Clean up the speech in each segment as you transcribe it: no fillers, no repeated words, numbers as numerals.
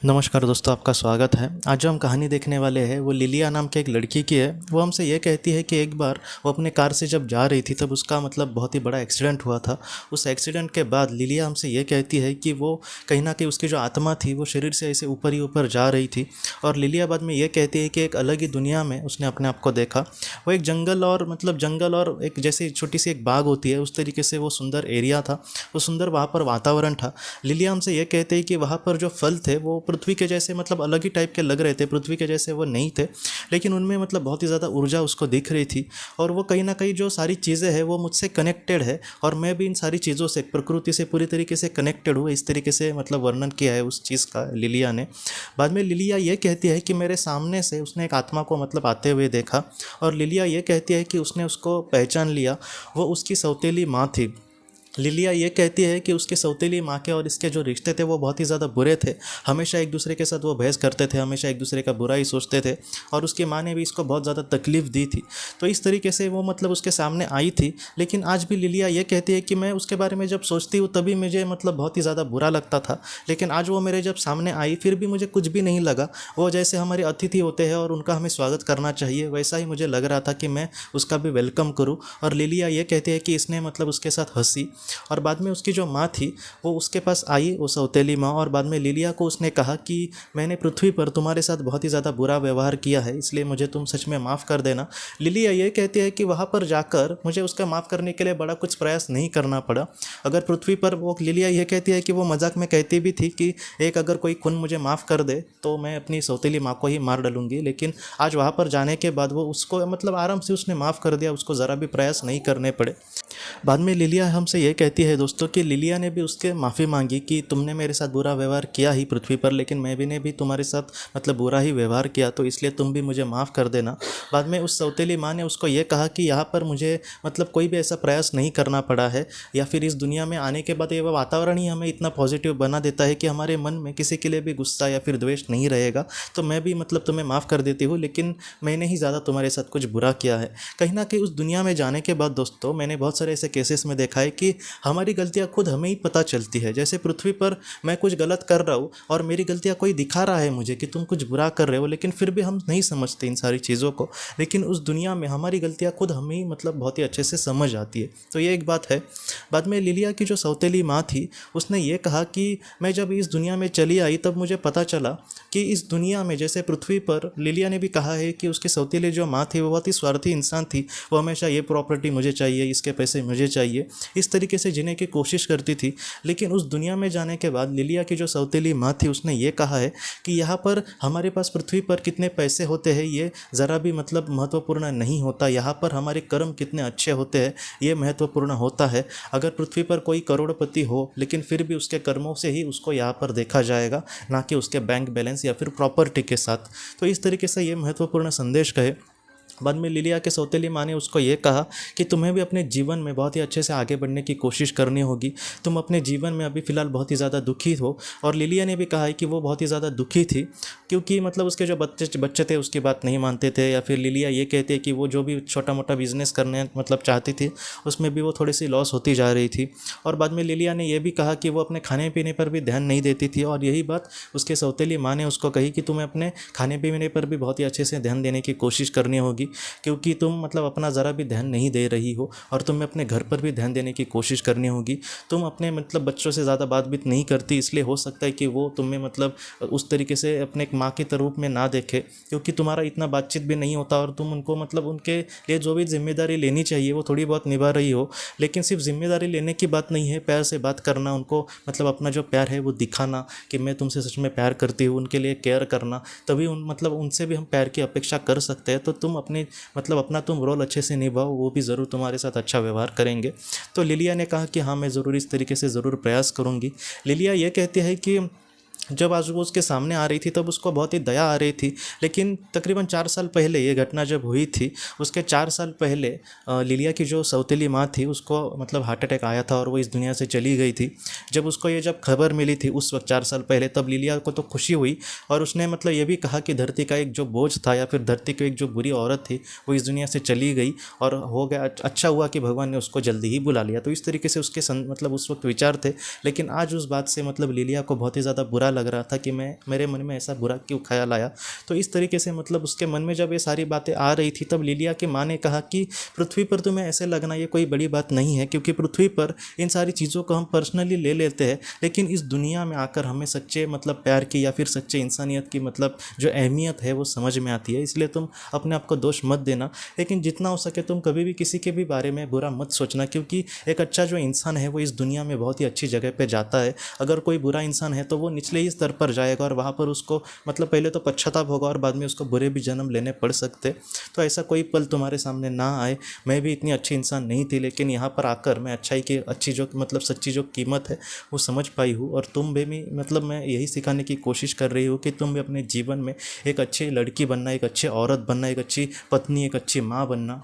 नमस्कार दोस्तों, आपका स्वागत है। आज जो हम कहानी देखने वाले हैं वो लिलिया नाम के एक लड़की की है। वो हमसे ये कहती है कि एक बार वो अपने कार से जब जा रही थी तब उसका बहुत ही बड़ा एक्सीडेंट हुआ था। उस एक्सीडेंट के बाद लिलिया हमसे ये कहती है कि वो कहीं ना कहीं उसकी जो आत्मा थी वो शरीर से ऐसे ऊपर ही ऊपर जा रही थी। और लिलिया बाद में ये कहती है कि एक अलग ही दुनिया में उसने अपने आप को देखा। वो एक जंगल और एक जैसे छोटी सी एक बाग होती है उस तरीके से वो सुंदर एरिया था। वो सुंदर वहाँ पर वातावरण था। लिलिया हमसे ये कहते हैं कि वहाँ पर जो फल थे वो पृथ्वी के जैसे अलग ही टाइप के लग रहे थे, पृथ्वी के जैसे वो नहीं थे, लेकिन उनमें बहुत ही ज़्यादा ऊर्जा उसको दिख रही थी। और वो कहीं ना कहीं जो सारी चीज़ें हैं वो मुझसे कनेक्टेड है और मैं भी इन सारी चीज़ों से प्रकृति से पूरी तरीके से कनेक्टेड हूँ। इस तरीके से वर्णन किया है उस चीज़ का लिलिया ने। बाद में लिलिया ये कहती है कि मेरे सामने से उसने एक आत्मा को आते हुए देखा। और लिलिया ये कहती है कि उसने उसको पहचान लिया। वो उसकी सौतेली माँ थी। लिलिया ये कहती है कि उसके सौतेली माँ के और इसके जो रिश्ते थे वो बहुत ही ज़्यादा बुरे थे। हमेशा एक दूसरे के साथ वो बहस करते थे, हमेशा एक दूसरे का बुरा ही सोचते थे। और उसकी माँ ने भी इसको बहुत ज़्यादा तकलीफ़ दी थी। तो इस तरीके से वो उसके सामने आई थी। लेकिन आज भी लिलिया ये कहती है कि मैं उसके बारे में जब सोचती हूँ तभी मुझे बहुत ही ज़्यादा बुरा लगता था, लेकिन आज वो मेरे जब सामने आई फिर भी मुझे कुछ भी नहीं लगा। वो जैसे हमारे अतिथि होते हैं और उनका हमें स्वागत करना चाहिए, वैसा ही मुझे लग रहा था कि मैं उसका भी वेलकम करूँ। और लिलिया ये कहती है कि इसने उसके साथ हंसी। और बाद में उसकी जो माँ थी वो उसके पास आई, वो सौतेली माँ। और बाद में लिलिया को उसने कहा कि मैंने पृथ्वी पर तुम्हारे साथ बहुत ही ज़्यादा बुरा व्यवहार किया है, इसलिए मुझे तुम सच में माफ़ कर देना। लिलिया ये कहती है कि वहाँ पर जाकर मुझे उसका माफ़ करने के लिए बड़ा कुछ प्रयास नहीं करना पड़ा। अगर पृथ्वी पर वो लिलिया ये कहती है कि वो मजाक में कहती भी थी कि अगर कोई खून मुझे माफ़ कर दे तो मैं अपनी सौतेली माँ को ही मार डालूंगी, लेकिन आज वहाँ पर जाने के बाद वो उसको आराम से उसने माफ़ कर दिया, उसको ज़रा भी प्रयास नहीं करने पड़े। बाद में लिलिया हमसे ये कहती है दोस्तों कि लिलिया ने भी उसके माफ़ी मांगी कि तुमने मेरे साथ बुरा व्यवहार किया ही पृथ्वी पर, लेकिन मैं भी ने भी तुम्हारे साथ बुरा ही व्यवहार किया, तो इसलिए तुम भी मुझे माफ़ कर देना। बाद में उस सौतेली माँ ने उसको ये कहा कि यहाँ पर मुझे कोई भी ऐसा प्रयास नहीं करना पड़ा है, या फिर इस दुनिया में आने के बाद ये वातावरण ही हमें इतना पॉजिटिव बना देता है कि हमारे मन में किसी के लिए भी गुस्सा या फिर द्वेष नहीं रहेगा। तो मैं भी तुम्हें माफ़ कर देती हूँ, लेकिन मैंने ही ज़्यादा तुम्हारे साथ कुछ बुरा किया है। कहीं ना कहीं उस दुनिया में जाने के बाद दोस्तों मैंने बहुत सारे ऐसे केसेस में देखा है कि हमारी गलतियां खुद हमें ही पता चलती है। जैसे पृथ्वी पर मैं कुछ गलत कर रहा हूँ और मेरी गलतियां कोई दिखा रहा है मुझे कि तुम कुछ बुरा कर रहे हो, लेकिन फिर भी हम नहीं समझते इन सारी चीज़ों को। लेकिन उस दुनिया में हमारी गलतियां खुद हमें ही बहुत ही अच्छे से समझ आती है। तो ये एक बात है। बाद में लिलिया की जो सौतेली माँ थी उसने ये कहा कि मैं जब इस दुनिया में चली आई तब मुझे पता चला कि इस दुनिया में जैसे पृथ्वी पर, लिलिया ने भी कहा है कि उसकी सौतेली जो माँ थी वो बहुत ही स्वार्थी इंसान थी। वो हमेशा ये प्रॉपर्टी मुझे चाहिए, इसके पैसे मुझे चाहिए, इस तरीके से जीने की कोशिश करती थी। लेकिन उस दुनिया में जाने के बाद लिलिया की जो सौतेली माँ थी उसने ये कहा है कि यहाँ पर हमारे पास पृथ्वी पर कितने पैसे होते हैं ये ज़रा भी महत्वपूर्ण नहीं होता। यहाँ पर हमारे कर्म कितने अच्छे होते हैं ये महत्वपूर्ण होता है। अगर पृथ्वी पर कोई करोड़पति हो लेकिन फिर भी उसके कर्मों से ही उसको यहाँ पर देखा जाएगा, ना कि उसके बैंक बैलेंस या फिर प्रॉपर्टी के साथ। तो इस तरीके से ये महत्वपूर्ण संदेश कहे। बाद में लिलिया के सौतेली माँ ने उसको ये कहा कि तुम्हें भी अपने जीवन में बहुत ही अच्छे से आगे बढ़ने की कोशिश करनी होगी। तुम अपने जीवन में अभी फ़िलहाल बहुत ही ज़्यादा दुखी हो। और लिलिया ने भी कहा है कि वो बहुत ही ज़्यादा दुखी थी क्योंकि उसके जो बच्चे थे उसकी बात नहीं मानते थे, या फिर लिलिया ये कहती है कि वो जो भी छोटा मोटा बिजनेस करने चाहती थी उसमें भी वो थोड़ी सी लॉस होती जा रही थी। और बाद में लिलिया ने यह भी कहा कि वो अपने खाने पीने पर भी ध्यान नहीं देती थी। और यही बात उसके सौतेली माँ ने उसको कही कि तुम्हें अपने खाने पीने पर भी बहुत ही अच्छे से ध्यान देने की कोशिश करनी होगी, क्योंकि तुम अपना ज़रा भी ध्यान नहीं दे रही हो। और तुम्हें अपने घर पर भी ध्यान देने की कोशिश करनी होगी। तुम अपने बच्चों से ज़्यादा बातचीत नहीं करती, इसलिए हो सकता है कि वो तुम्हें उस तरीके से अपने एक माँ के रूप में ना देखे, क्योंकि तुम्हारा इतना बातचीत भी नहीं होता और तुम उनको उनके लिए जो भी जिम्मेदारी लेनी चाहिए वो थोड़ी बहुत निभा रही हो। लेकिन सिर्फ जिम्मेदारी लेने की बात नहीं है, प्यार से बात करना, उनको अपना जो प्यार है वो दिखाना कि मैं तुमसे सच में प्यार करती हूँ, उनके लिए केयर करना, तभी उनसे भी हम प्यार की अपेक्षा कर सकते हैं। तो तुम अपनी अपना तुम रोल अच्छे से निभाओ, वो भी ज़रूर तुम्हारे साथ अच्छा व्यवहार करेंगे। तो लिलिया ने कहा कि हाँ मैं ज़रूर इस तरीके से ज़रूर प्रयास करूँगी। लिलिया ये कहती है कि जब आज वो उसके सामने आ रही थी तब उसको बहुत ही दया आ रही थी। लेकिन तकरीबन 4 साल पहले ये घटना जब हुई थी, उसके 4 साल पहले लिलिया की जो सौतेली माँ थी उसको हार्ट अटैक आया था और वो इस दुनिया से चली गई थी। जब खबर मिली थी उस वक्त 4 साल पहले, तब लिलिया को तो खुशी हुई और उसने ये भी कहा कि धरती का एक जो बोझ था या फिर धरती की एक जो बुरी औरत थी वो इस दुनिया से चली गई और हो गया, अच्छा हुआ कि भगवान ने उसको जल्दी ही बुला लिया। तो इस तरीके से उसके उस वक्त विचार थे। लेकिन आज उस बात से लिलिया को बहुत ही ज़्यादा बुरा बुरा लग रहा था कि मेरे मन में ऐसा बुरा क्यों ख्याल आया। तो इस तरीके से मतलब उसके मन में जब ये सारी बातें आ रही थी तब लिलिया की माँ ने कहा कि पृथ्वी पर तुम्हें ऐसे लगना ये कोई बड़ी बात नहीं है, क्योंकि पृथ्वी पर इन सारी चीज़ों को हम पर्सनली ले लेते हैं, लेकिन इस दुनिया में आकर हमें सच्चे मतलब प्यार की या फिर सच्चे इंसानियत की मतलब जो अहमियत है वो समझ में आती है। इसलिए तुम अपने आप को दोष मत देना, लेकिन जितना हो सके तुम कभी भी किसी के भी बारे में बुरा मत सोचना, क्योंकि एक अच्छा जो इंसान है वो इस दुनिया में बहुत ही अच्छी जगह पे जाता है। अगर कोई बुरा इंसान है तो वो निचले ही स्तर पर जाएगा और वहाँ पर उसको मतलब पहले तो पश्चाताप होगा और बाद में उसको बुरे भी जन्म लेने पड़ सकते। तो ऐसा कोई पल तुम्हारे सामने ना आए। मैं भी इतनी अच्छी इंसान नहीं थी, लेकिन यहाँ पर आकर मैं अच्छाई की अच्छी जो मतलब सच्ची जो कीमत है वो समझ पाई हूँ। और तुम भी मतलब मैं यही सिखाने की कोशिश कर रही हूँ कि तुम भी अपने जीवन में एक अच्छी लड़की बनना, एक अच्छी औरत बनना, एक अच्छी पत्नी, एक अच्छी माँ बनना,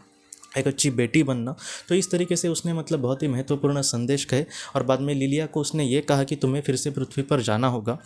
एक अच्छी बेटी बनना। तो इस तरीके से उसने मतलब बहुत ही महत्वपूर्ण संदेश कहे। और बाद में लिलिया को उसने ये कहा कि तुम्हें फिर से पृथ्वी पर जाना होगा।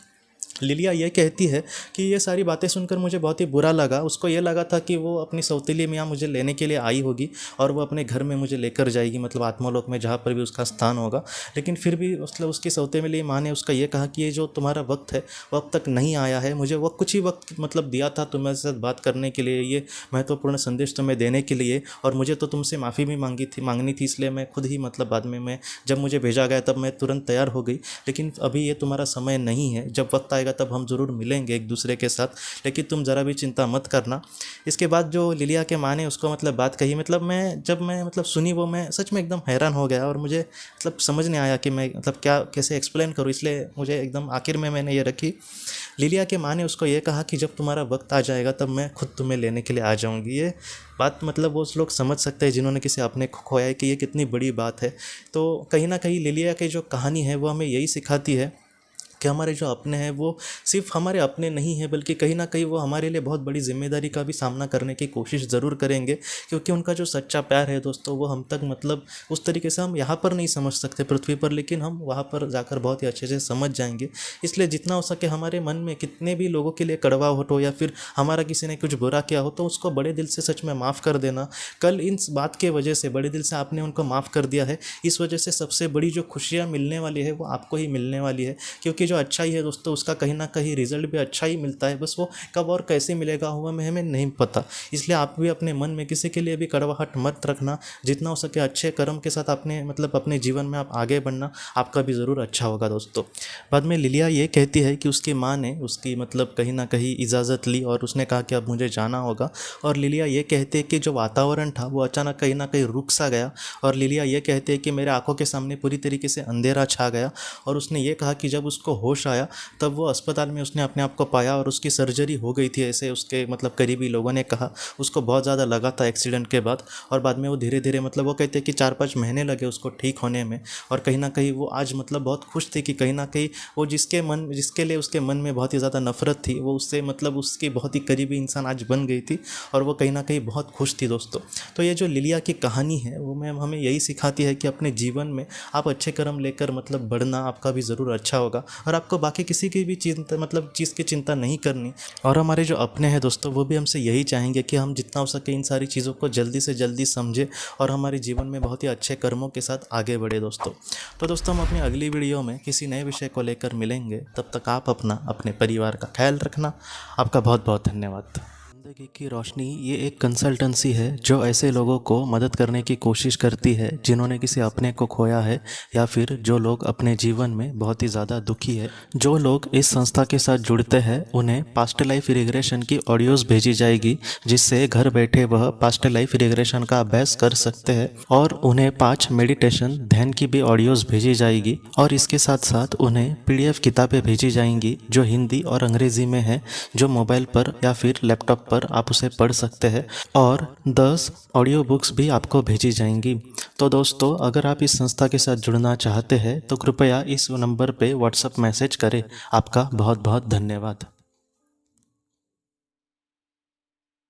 लिलिया ये कहती है कि ये सारी बातें सुनकर मुझे बहुत ही बुरा लगा। उसको ये लगा था कि वो अपनी सौतेली मियाँ मुझे लेने के लिए आई होगी और वो अपने घर में मुझे लेकर जाएगी, मतलब आत्मालोक में जहाँ पर भी उसका स्थान होगा। लेकिन फिर भी मतलब उसकी सौतेली माँ ने उसका ये कहा कि ये जो तुम्हारा वक्त है वो अब तक नहीं आया है। मुझे वो कुछ ही वक्त मतलब दिया था तुम्हारे साथ बात करने के लिए, ये महत्वपूर्ण संदेश तुम्हें देने के लिए, और मुझे तो तुमसे माफ़ी भी मांगनी थी। इसलिए मैं खुद ही मतलब बाद में मैं जब मुझे भेजा गया तब मैं तुरंत तैयार हो गई। लेकिन अभी ये तुम्हारा समय नहीं है, जब वक्त आएगा तब हम ज़रूर मिलेंगे एक दूसरे के साथ, लेकिन तुम ज़रा भी चिंता मत करना। इसके बाद जो लिलिया के माँ ने उसको मतलब बात कही, मतलब जब मैं मतलब सुनी वो मैं सच में एकदम हैरान हो गया और मुझे मतलब समझ नहीं आया कि मैं मतलब क्या कैसे एक्सप्लेन करूँ। इसलिए मुझे एकदम आखिर में मैंने ये रखी। लिलिया के माँ ने उसको ये कहा कि जब तुम्हारा वक्त आ जाएगा तब मैं खुद तुम्हें लेने के लिए आ जाऊँगी। ये बात मतलब वो लोग समझ सकते हैं जिन्होंने किसी अपने को खोया है कि ये कितनी बड़ी बात है। तो कहीं ना कहीं लिलिया की जो कहानी है वो हमें यही सिखाती है कि हमारे जो अपने हैं वो सिर्फ हमारे अपने नहीं हैं, बल्कि कहीं ना कहीं वो हमारे लिए बहुत बड़ी जिम्मेदारी का भी सामना करने की कोशिश ज़रूर करेंगे। क्योंकि उनका जो सच्चा प्यार है दोस्तों वो हम तक मतलब उस तरीके से हम यहाँ पर नहीं समझ सकते पृथ्वी पर, लेकिन हम वहाँ पर जाकर बहुत ही अच्छे से समझ जाएंगे। इसलिए जितना हो सके हमारे मन में कितने भी लोगों के लिए कड़वाहट हो या फिर हमारा किसी ने कुछ बुरा किया हो तो उसको बड़े दिल से सच में माफ़ कर देना। कल इन बात के वजह से बड़े दिल से आपने उनको माफ़ कर दिया है, इस वजह से सबसे बड़ी जो खुशियाँ मिलने वाली है वो आपको ही मिलने वाली है। क्योंकि जो अच्छाई है दोस्तों उसका कहीं ना कहीं रिजल्ट भी अच्छा ही मिलता है, बस वो कब और कैसे मिलेगा हुआ में हमें नहीं पता। इसलिए आप भी अपने मन में किसी के लिए भी कड़वाहट मत रखना। जितना हो सके अच्छे कर्म के साथ अपने मतलब अपने जीवन में आप आगे बढ़ना, आपका भी ज़रूर अच्छा होगा दोस्तों। बाद में लिलिया ये कहती है कि उसकी माँ ने उसकी मतलब कहीं ना कहीं इजाज़त ली और उसने कहा कि अब मुझे जाना होगा। और लिलिया ये कहती है कि जो वातावरण था वो अचानक कहीं ना कहीं रुक सा गया। और लिलिया ये कहती है कि मेरे आंखों के सामने पूरी तरीके से अंधेरा छा गया। और उसने ये कहा कि जब उसको होश आया तब वो अस्पताल में उसने अपने आप को पाया और उसकी सर्जरी हो गई थी, ऐसे उसके मतलब करीबी लोगों ने कहा। उसको बहुत ज़्यादा लगा था एक्सीडेंट के बाद, और बाद में वो धीरे धीरे मतलब वो कहते हैं कि 4-5 महीने लगे उसको ठीक होने में। और कहीं ना कहीं वो आज मतलब बहुत खुश थी कि कहीं ना कहीं वो जिसके लिए उसके मन में बहुत ही ज़्यादा नफरत थी वो उससे मतलब उसकी बहुत ही करीबी इंसान आज बन गई थी, और वो कहीं ना कहीं बहुत खुश थी दोस्तों। तो ये जो लिलिया की कहानी है वो हमें यही सिखाती है कि अपने जीवन में आप अच्छे कर्म लेकर मतलब बढ़ना, आपका भी ज़रूर अच्छा होगा और आपको बाकी किसी की भी चिंता मतलब चीज़ की चिंता नहीं करनी। और हमारे जो अपने हैं दोस्तों वो भी हमसे यही चाहेंगे कि हम जितना हो सके इन सारी चीज़ों को जल्दी से जल्दी समझें और हमारे जीवन में बहुत ही अच्छे कर्मों के साथ आगे बढ़े दोस्तों। तो दोस्तों हम अपनी अगली वीडियो में किसी नए विषय को लेकर मिलेंगे, तब तक आप अपने परिवार का ख्याल रखना। आपका बहुत बहुत धन्यवाद। ज़िंदगी की रोशनी ये एक कंसल्टेंसी है जो ऐसे लोगों को मदद करने की कोशिश करती है जिन्होंने किसी अपने को खोया है या फिर जो लोग अपने जीवन में बहुत ही ज़्यादा दुखी है। जो लोग इस संस्था के साथ जुड़ते हैं उन्हें पास्ट लाइफ रिग्रेशन की ऑडियोज़ भेजी जाएगी, जिससे घर बैठे वह पास्ट लाइफ रिग्रेशन का अभ्यास कर सकते हैं। और उन्हें 5 मेडिटेशन ध्यान की भी ऑडियोज़ भेजी जाएगी, और इसके साथ साथ उन्हें PDF किताबें भेजी जाएंगी जो हिंदी और अंग्रेज़ी में है, जो मोबाइल पर या फिर लैपटॉप पर आप उसे पढ़ सकते हैं। और 10 ऑडियो बुक्स भी आपको भेजी जाएंगी। तो दोस्तों अगर आप इस संस्था के साथ जुड़ना चाहते हैं तो कृपया इस नंबर पे व्हाट्सएप मैसेज करें। आपका बहुत बहुत धन्यवाद।